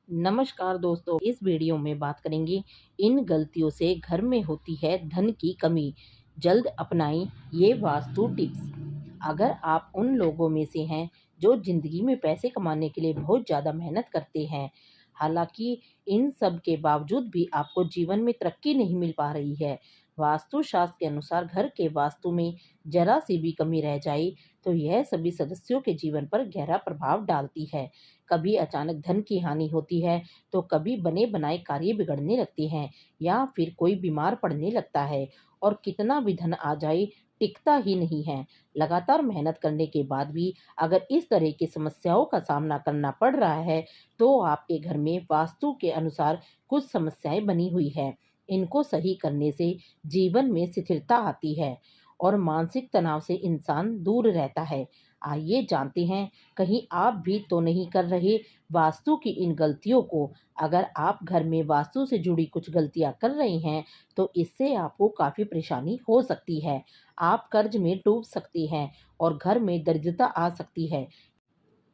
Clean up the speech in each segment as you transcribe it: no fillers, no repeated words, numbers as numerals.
नमस्कार दोस्तों, इस वीडियो में बात करेंगे इन गलतियों से घर में होती है धन की कमी। जल्द अपनाएं ये वास्तु टिप्स। अगर आप उन लोगों में से हैं जो जिंदगी में पैसे कमाने के लिए बहुत ज़्यादा मेहनत करते हैं, हालांकि इन सब के बावजूद भी आपको जीवन में तरक्की नहीं मिल पा रही है। वास्तु शास्त्र के अनुसार घर के वास्तु में जरा सी भी कमी रह जाए तो यह सभी सदस्यों के जीवन पर गहरा प्रभाव डालती है। कभी अचानक धन की हानि होती है, तो कभी बने बनाए कार्य बिगड़ने लगते हैं या फिर कोई बीमार पड़ने लगता है और कितना भी धन आ जाए टिकता ही नहीं है। लगातार मेहनत करने के बाद भी अगर इस तरह की समस्याओं का सामना करना पड़ रहा है, तो आपके घर में वास्तु के अनुसार कुछ समस्याएं बनी हुई है। इनको सही करने से जीवन में स्थिरता आती है और मानसिक तनाव से इंसान दूर रहता है। आइए जानते हैं, कहीं आप भी तो नहीं कर रहे वास्तु की इन गलतियों को। अगर आप घर में वास्तु से जुड़ी कुछ गलतियां कर रहे हैं, तो इससे आपको काफ़ी परेशानी हो सकती है। आप कर्ज में डूब सकते हैं और घर में दरिद्रता आ सकती है।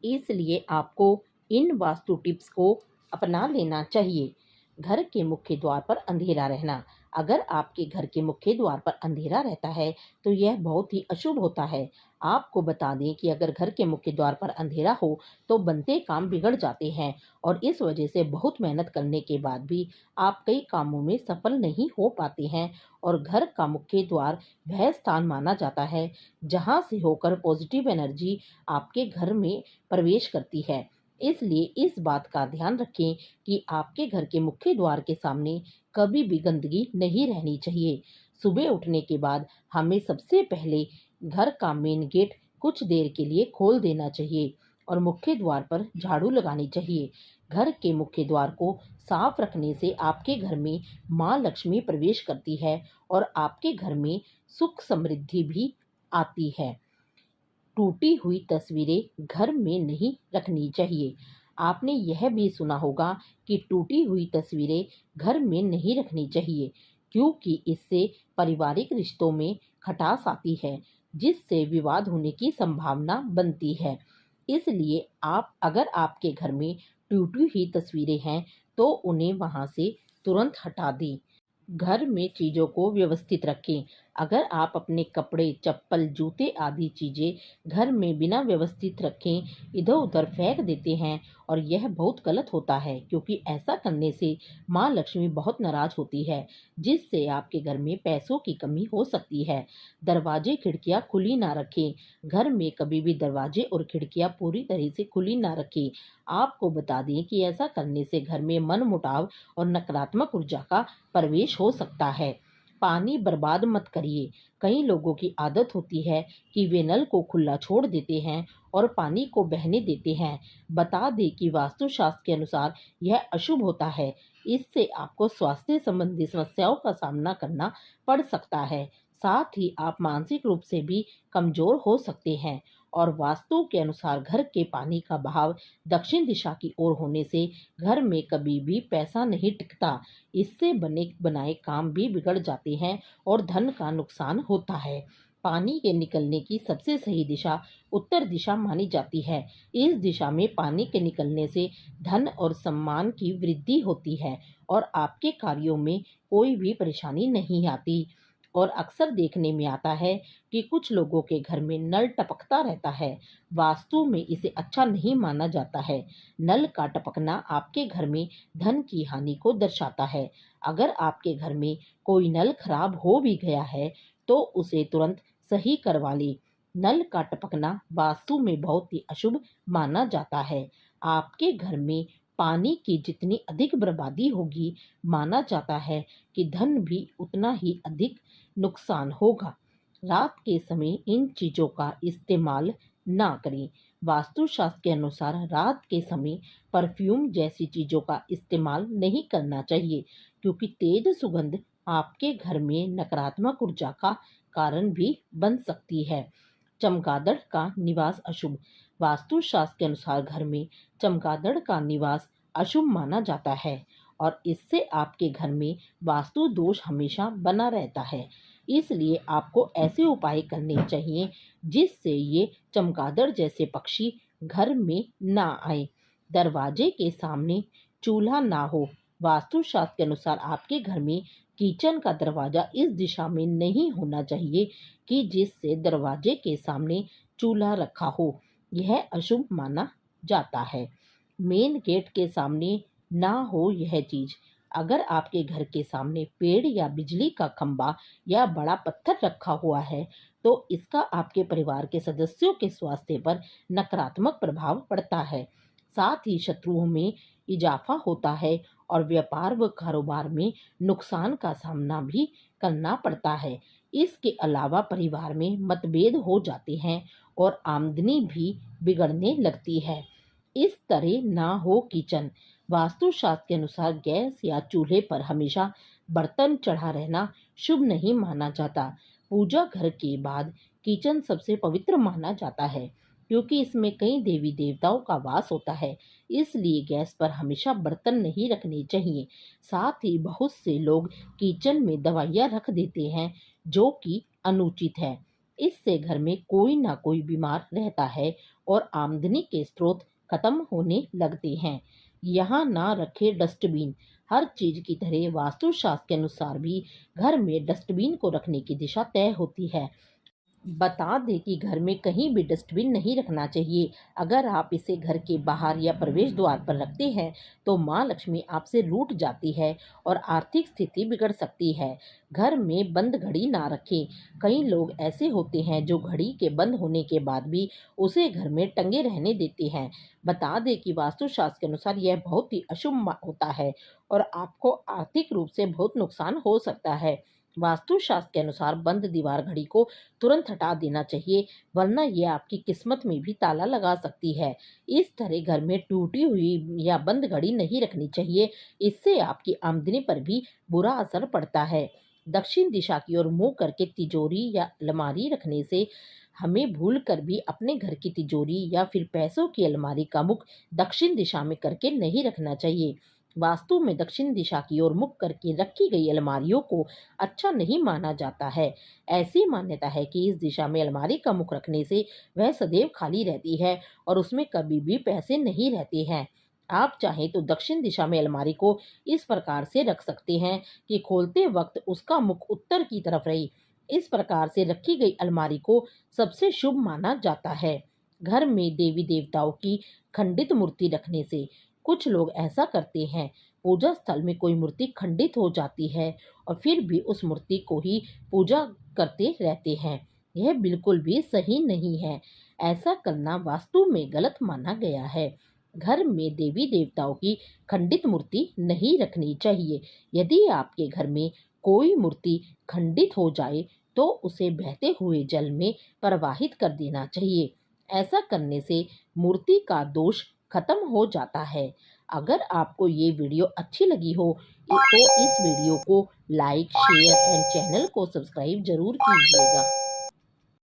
इसलिए आपको इन वास्तु टिप्स को अपना लेना चाहिए। घर के मुख्य द्वार पर अंधेरा रहना। अगर आपके घर के मुख्य द्वार पर अंधेरा रहता है, तो यह बहुत ही अशुभ होता है। आपको बता दें कि अगर घर के मुख्य द्वार पर अंधेरा हो, तो बनते काम बिगड़ जाते हैं और इस वजह से बहुत मेहनत करने के बाद भी आप कई कामों में सफल नहीं हो पाते हैं। और घर का मुख्य द्वार वह स्थान माना जाता है जहां से होकर पॉजिटिव एनर्जी आपके घर में प्रवेश करती है। इसलिए इस बात का ध्यान रखें कि आपके घर के मुख्य द्वार के सामने कभी भी गंदगी नहीं रहनी चाहिए। सुबह उठने के बाद हमें सबसे पहले घर का मेन गेट कुछ देर के लिए खोल देना चाहिए और मुख्य द्वार पर झाड़ू लगानी चाहिए। घर के मुख्य द्वार को साफ रखने से आपके घर में माँ लक्ष्मी प्रवेश करती है और आपके घर में सुख समृद्धि भी आती है। टूटी हुई तस्वीरें घर में नहीं रखनी चाहिए। आपने यह भी सुना होगा कि टूटी हुई तस्वीरें घर में नहीं रखनी चाहिए, क्योंकि इससे पारिवारिक रिश्तों में खटास आती है, जिससे विवाद होने की संभावना बनती है। इसलिए आप अगर आपके घर में टूटी हुई तस्वीरें हैं, तो उन्हें वहां से तुरंत हटा दें। घर में चीज़ों को व्यवस्थित रखें। अगर आप अपने कपड़े, चप्पल, जूते आदि चीज़ें घर में बिना व्यवस्थित रखें इधर उधर फेंक देते हैं, और यह बहुत गलत होता है, क्योंकि ऐसा करने से माँ लक्ष्मी बहुत नाराज होती है, जिससे आपके घर में पैसों की कमी हो सकती है। दरवाजे खिड़कियाँ खुली ना रखें। घर में कभी भी दरवाजे और खिड़कियाँ पूरी तरह से खुली ना रखें। आपको बता दें कि ऐसा करने से घर में मनमुटाव और नकारात्मक ऊर्जा का प्रवेश हो सकता है। पानी बर्बाद मत करिए। कई लोगों की आदत होती है कि वे नल को खुला छोड़ देते हैं और पानी को बहने देते हैं। बता दें कि वास्तुशास्त्र के अनुसार यह अशुभ होता है। इससे आपको स्वास्थ्य संबंधी समस्याओं का सामना करना पड़ सकता है। साथ ही आप मानसिक रूप से भी कमजोर हो सकते हैं। और वास्तु के अनुसार घर के पानी का बहाव दक्षिण दिशा की ओर होने से घर में कभी भी पैसा नहीं टिकता। इससे बने बनाए काम भी बिगड़ जाते हैं और धन का नुकसान होता है। पानी के निकलने की सबसे सही दिशा उत्तर दिशा मानी जाती है। इस दिशा में पानी के निकलने से धन और सम्मान की वृद्धि होती है और आपके कार्यों में कोई भी परेशानी नहीं आती। और अक्सर देखने में आता है कि कुछ लोगों के घर में नल टपकता रहता है। वास्तु में इसे अच्छा नहीं माना जाता है। नल का टपकना आपके घर में धन की हानि को दर्शाता है। अगर आपके घर में कोई नल खराब हो भी गया है, तो उसे तुरंत सही करवा ले। नल का टपकना वास्तु में बहुत ही अशुभ माना जाता है। आपके घर में पानी की जितनी अधिक बर्बादी होगी, माना जाता है कि धन भी उतना ही अधिक नुकसान होगा। रात के समय इन चीज़ों का इस्तेमाल ना करें। वास्तुशास्त्र के अनुसार रात के समय परफ्यूम जैसी चीज़ों का इस्तेमाल नहीं करना चाहिए, क्योंकि तेज सुगंध आपके घर में नकारात्मक ऊर्जा का कारण भी बन सकती है। चमगादड़ का निवास अशुभ। वास्तुशास्त्र के अनुसार घर में चमगादड़ का निवास अशुभ माना जाता है और इससे आपके घर में वास्तु दोष हमेशा बना रहता है। इसलिए आपको ऐसे उपाय करने चाहिए जिससे ये चमगादड़ जैसे पक्षी घर में ना आए। दरवाजे के सामने चूल्हा ना हो। वास्तुशास्त्र के अनुसार आपके घर में किचन का दरवाजा इस दिशा में नहीं होना चाहिए कि जिससे दरवाजे के सामने चूल्हा रखा हो। यह अशुभ माना जाता है। मेन गेट के सामने ना हो यह चीज। अगर आपके घर के सामने पेड़ या बिजली का खंभा या बड़ा पत्थर रखा हुआ है तो इसका आपके परिवार के सदस्यों के स्वास्थ्य पर नकारात्मक प्रभाव पड़ता है। साथ ही शत्रुओं में इजाफा होता है और व्यापार व कारोबार में नुकसान का सामना भी करना पड़ता है। इसके अलावा परिवार में मतभेद हो जाते हैं और आमदनी भी बिगड़ने लगती है। इस तरह ना हो किचन। वास्तुशास्त्र के अनुसार गैस या चूल्हे पर हमेशा बर्तन चढ़ा रहना शुभ नहीं माना जाता। पूजा घर के बाद किचन सबसे पवित्र माना जाता है क्योंकि इसमें कई देवी देवताओं का वास होता है। इसलिए गैस पर हमेशा बर्तन नहीं रखने चाहिए। साथ ही बहुत से लोग किचन में दवाइयाँ रख देते हैं जो कि अनुचित है। इससे घर में कोई ना कोई बीमार रहता है और आमदनी के स्रोत खत्म होने लगते हैं। यहाँ ना रखे डस्टबिन। हर चीज की तरह वास्तुशास्त्र के अनुसार भी घर में डस्टबिन को रखने की दिशा तय होती है। बता दें कि घर में कहीं भी डस्टबिन नहीं रखना चाहिए। अगर आप इसे घर के बाहर या प्रवेश द्वार पर रखते हैं तो माँ लक्ष्मी आपसे रूठ जाती है और आर्थिक स्थिति बिगड़ सकती है। घर में बंद घड़ी ना रखें। कई लोग ऐसे होते हैं जो घड़ी के बंद होने के बाद भी उसे घर में टंगे रहने देते हैं। बता दें कि वास्तुशास्त्र के अनुसार यह बहुत ही अशुभ होता है और आपको आर्थिक रूप से बहुत नुकसान हो सकता है। वास्तुशास्त्र के अनुसार बंद दीवार घड़ी को तुरंत हटा देना चाहिए, वरना यह आपकी किस्मत में भी ताला लगा सकती है। इस तरह घर में टूटी हुई या बंद घड़ी नहीं रखनी चाहिए। इससे आपकी आमदनी पर भी बुरा असर पड़ता है। दक्षिण दिशा की ओर मुंह करके तिजोरी या अलमारी रखने से हमें भूल कर भी अपने घर की तिजोरी या फिर पैसों की अलमारी का मुख दक्षिण दिशा में करके नहीं रखना चाहिए। वास्तु में दक्षिण दिशा की ओर मुख करके रखी गई अलमारियों को अच्छा नहीं माना जाता है। ऐसी मान्यता है कि इस दिशा में अलमारी का मुख रखने से वह सदैव खाली रहती है और उसमें कभी भी पैसे नहीं रहते हैं। आप चाहें तो दक्षिण दिशा में अलमारी को इस प्रकार से रख सकते हैं कि खोलते वक्त उसका मुख उत्तर की तरफ रहे। इस प्रकार से रखी गई अलमारी को सबसे शुभ माना जाता है। घर में देवी देवताओं की खंडित मूर्ति रखने से कुछ लोग ऐसा करते हैं। पूजा स्थल में कोई मूर्ति खंडित हो जाती है और फिर भी उस मूर्ति को ही पूजा करते रहते हैं। यह बिल्कुल भी सही नहीं है। ऐसा करना वास्तु में गलत माना गया है। घर में देवी देवताओं की खंडित मूर्ति नहीं रखनी चाहिए। यदि आपके घर में कोई मूर्ति खंडित हो जाए तो उसे बहते हुए जल में प्रवाहित कर देना चाहिए। ऐसा करने से मूर्ति का दोष खत्म हो जाता है। अगर आपको ये वीडियो अच्छी लगी हो तो इस वीडियो को लाइक, शेयर एंड चैनल को सब्सक्राइब जरूर कीजिएगा।